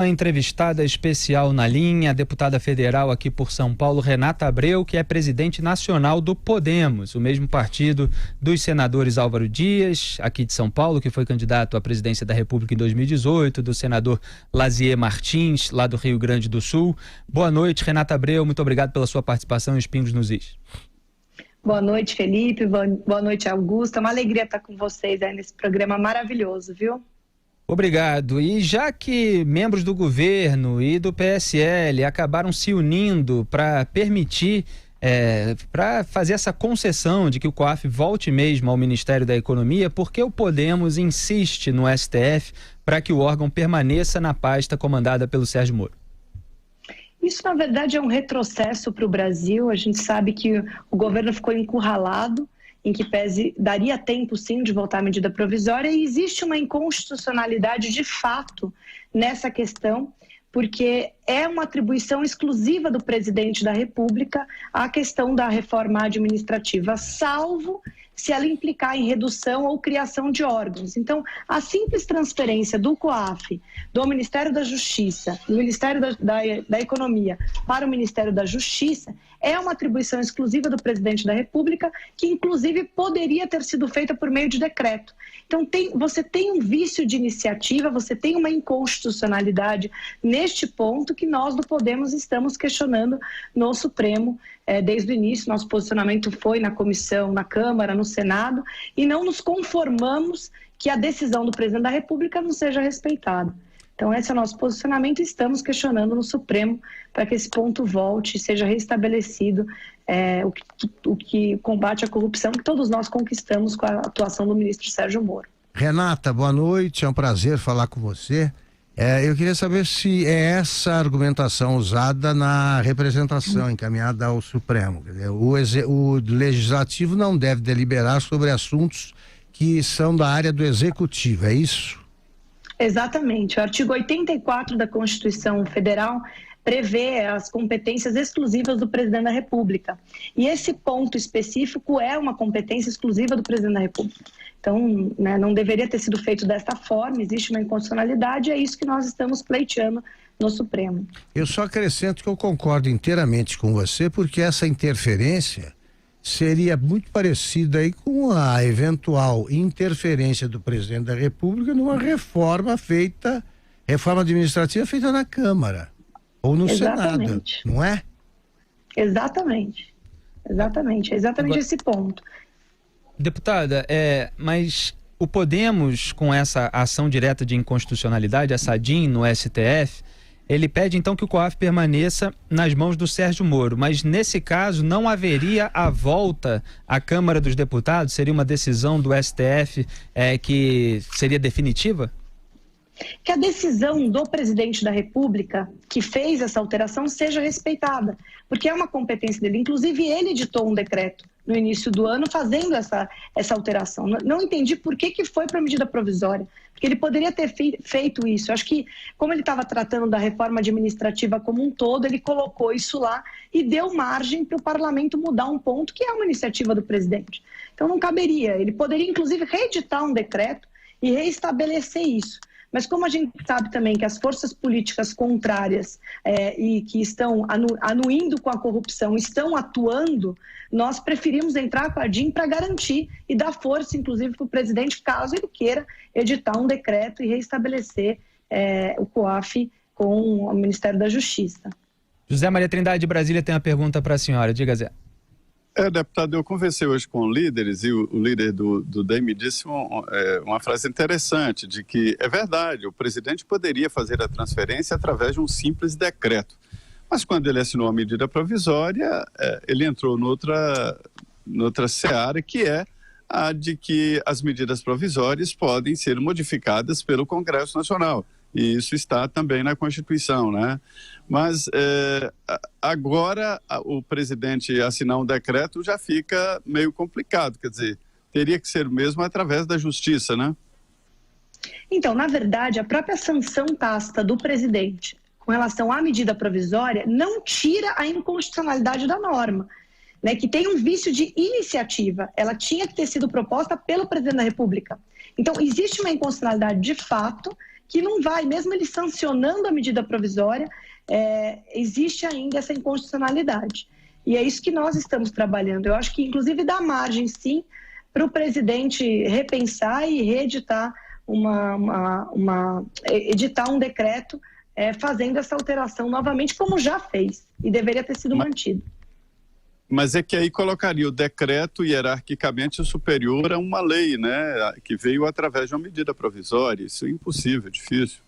Uma entrevistada especial na linha, a deputada federal aqui por São Paulo, Renata Abreu, que é presidente nacional do Podemos, o mesmo partido dos senadores Álvaro Dias, aqui de São Paulo, que foi candidato à presidência da República em 2018, do senador Lazier Martins, lá do Rio Grande do Sul. Boa noite, Renata Abreu, muito obrigado pela sua participação em Pingos nos Is. Boa noite, Felipe, boa noite, Augusto. É uma alegria estar com vocês aí nesse programa maravilhoso, viu? Obrigado. E já que membros do governo e do PSL acabaram se unindo para permitir, para fazer essa concessão de que o COAF volte mesmo ao Ministério da Economia, por que o Podemos insiste no STF para que o órgão permaneça na pasta comandada pelo Sérgio Moro? Isso, na verdade, é um retrocesso para o Brasil. A gente sabe que o governo ficou encurralado, em que pese daria tempo, sim, de voltar à medida provisória, e existe uma inconstitucionalidade de fato nessa questão, porque é uma atribuição exclusiva do presidente da República a questão da reforma administrativa, salvo se ela implicar em redução ou criação de órgãos. Então, a simples transferência do COAF, do Ministério da Justiça, do Ministério da Economia para o Ministério da Justiça, é uma atribuição exclusiva do presidente da República, que inclusive poderia ter sido feita por meio de decreto. Então, você tem um vício de iniciativa, você tem uma inconstitucionalidade neste ponto que nós do Podemos estamos questionando no Supremo. Desde o início, nosso posicionamento foi na comissão, na Câmara, no Senado, e não nos conformamos que a decisão do presidente da República não seja respeitada. Então, esse é o nosso posicionamento e estamos questionando no Supremo para que esse ponto volte e seja restabelecido o que combate à corrupção que todos nós conquistamos com a atuação do ministro Sérgio Moro. Renata, boa noite, é um prazer falar com você. Eu queria saber se é essa argumentação usada na representação encaminhada ao Supremo. Quer dizer, o Legislativo não deve deliberar sobre assuntos que são da área do Executivo, é isso? Exatamente. O artigo 84 da Constituição Federal prevê as competências exclusivas do presidente da República. E esse ponto específico é uma competência exclusiva do presidente da República. Então, não deveria ter sido feito desta forma, existe uma inconstitucionalidade e é isso que nós estamos pleiteando no Supremo. Eu só acrescento que eu concordo inteiramente com você, porque essa interferência seria muito parecida aí com a eventual interferência do presidente da República numa reforma administrativa feita na Câmara ou no Senado, não é? Exatamente. Agora, esse ponto. Deputada, mas o Podemos, com essa ação direta de inconstitucionalidade, essa ADIM no STF, ele pede então que o COAF permaneça nas mãos do Sérgio Moro, mas nesse caso não haveria a volta à Câmara dos Deputados? Seria uma decisão do STF que seria definitiva? Que a decisão do presidente da República que fez essa alteração seja respeitada, porque é uma competência dele. Inclusive, ele editou um decreto no início do ano fazendo essa alteração. Não entendi por que foi para medida provisória, porque ele poderia ter feito isso. Acho que, como ele estava tratando da reforma administrativa como um todo, ele colocou isso lá e deu margem para o parlamento mudar um ponto que é uma iniciativa do presidente. Então, não caberia. Ele poderia, inclusive, reeditar um decreto e reestabelecer isso. Mas como a gente sabe também que as forças políticas contrárias e que estão anuindo com a corrupção estão atuando, nós preferimos entrar com a ADIM para garantir e dar força, inclusive, para o presidente, caso ele queira editar um decreto e reestabelecer o COAF com o Ministério da Justiça. José Maria Trindade de Brasília tem uma pergunta para a senhora. Diga, Zé. Deputado, eu conversei hoje com líderes e o líder do DEM me disse uma frase interessante, de que é verdade, o presidente poderia fazer a transferência através de um simples decreto, mas quando ele assinou a medida provisória, ele entrou noutra seara, que é a de que as medidas provisórias podem ser modificadas pelo Congresso Nacional. E isso está também na Constituição, né? Mas agora o presidente assinar um decreto já fica meio complicado, quer dizer, teria que ser mesmo através da Justiça, né? Então, na verdade, a própria sanção tácita do presidente com relação à medida provisória não tira a inconstitucionalidade da norma, né, que tem um vício de iniciativa. Ela tinha que ter sido proposta pelo presidente da República. Então, existe uma inconstitucionalidade de fato que não vai, mesmo ele sancionando a medida provisória, existe ainda essa inconstitucionalidade. E é isso que nós estamos trabalhando. Eu acho que, inclusive, dá margem, sim, para o presidente repensar e reeditar editar um decreto fazendo essa alteração novamente, como já fez, e deveria ter sido mantido. Mas é que aí colocaria o decreto hierarquicamente superior a uma lei, né, que veio através de uma medida provisória. Isso é impossível, difícil.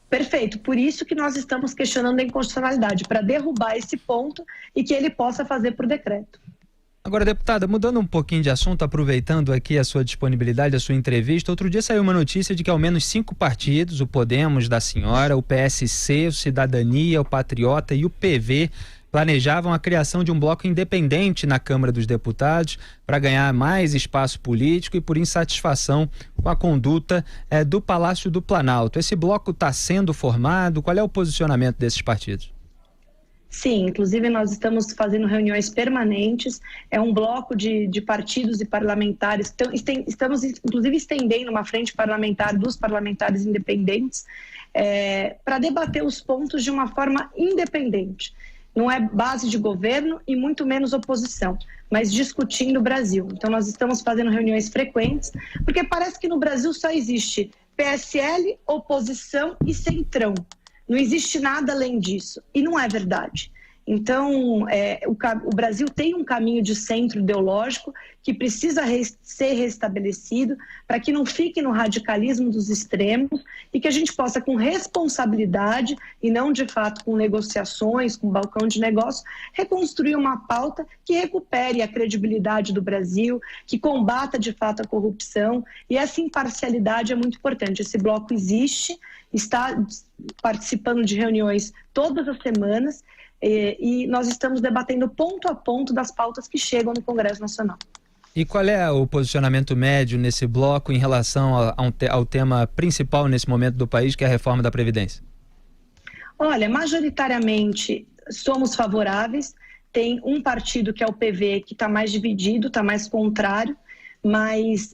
Perfeito, por isso que nós estamos questionando a inconstitucionalidade, para derrubar esse ponto e que ele possa fazer por decreto. Agora, deputada, mudando um pouquinho de assunto, aproveitando aqui a sua disponibilidade, a sua entrevista, outro dia saiu uma notícia de que ao menos 5 partidos, o Podemos da senhora, o PSC, o Cidadania, o Patriota e o PV, planejavam a criação de um bloco independente na Câmara dos Deputados para ganhar mais espaço político e por insatisfação com a conduta do Palácio do Planalto. Esse bloco está sendo formado? Qual é o posicionamento desses partidos? Sim, inclusive nós estamos fazendo reuniões permanentes, é um bloco de partidos e parlamentares, estamos inclusive estendendo uma frente parlamentar dos parlamentares independentes para debater os pontos de uma forma independente. Não é base de governo e muito menos oposição, mas discutindo o Brasil. Então nós estamos fazendo reuniões frequentes, porque parece que no Brasil só existe PSL, oposição e centrão. Não existe nada além disso, e não é verdade. Então, o Brasil tem um caminho de centro ideológico que precisa ser restabelecido para que não fique no radicalismo dos extremos e que a gente possa, com responsabilidade e não, de fato, com negociações, com balcão de negócio, reconstruir uma pauta que recupere a credibilidade do Brasil, que combata, de fato, a corrupção. E essa imparcialidade é muito importante. Esse bloco existe, está participando de reuniões todas as semanas, e nós estamos debatendo ponto a ponto das pautas que chegam no Congresso Nacional. E qual é o posicionamento médio nesse bloco em relação ao tema principal nesse momento do país, que é a reforma da Previdência? Olha, majoritariamente somos favoráveis. Tem um partido, que é o PV, que está mais dividido, está mais contrário, mas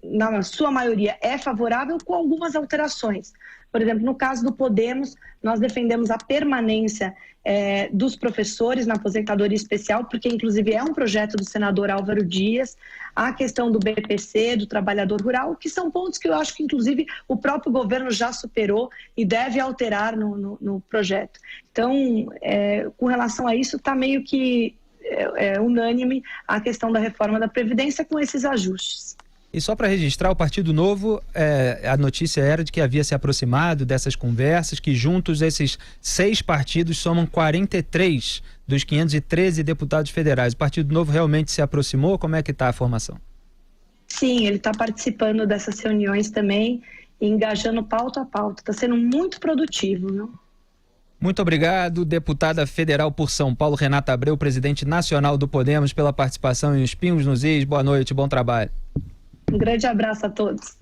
na sua maioria é favorável, com algumas alterações. Por exemplo, no caso do Podemos, nós defendemos a permanência dos professores na aposentadoria especial, porque inclusive é um projeto do senador Álvaro Dias, a questão do BPC, do trabalhador rural, que são pontos que eu acho que inclusive o próprio governo já superou e deve alterar no projeto. Então, com relação a isso, está meio que unânime a questão da reforma da Previdência com esses ajustes. E só para registrar, o Partido Novo, a notícia era de que havia se aproximado dessas conversas, que juntos esses 6 partidos somam 43 dos 513 deputados federais. O Partido Novo realmente se aproximou? Como é que está a formação? Sim, ele está participando dessas reuniões também, engajando pauta a pauta. Está sendo muito produtivo, viu? Muito obrigado, deputada federal por São Paulo, Renata Abreu, presidente nacional do Podemos, pela participação em Os Pingos nos Is. Boa noite, bom trabalho. Um grande abraço a todos.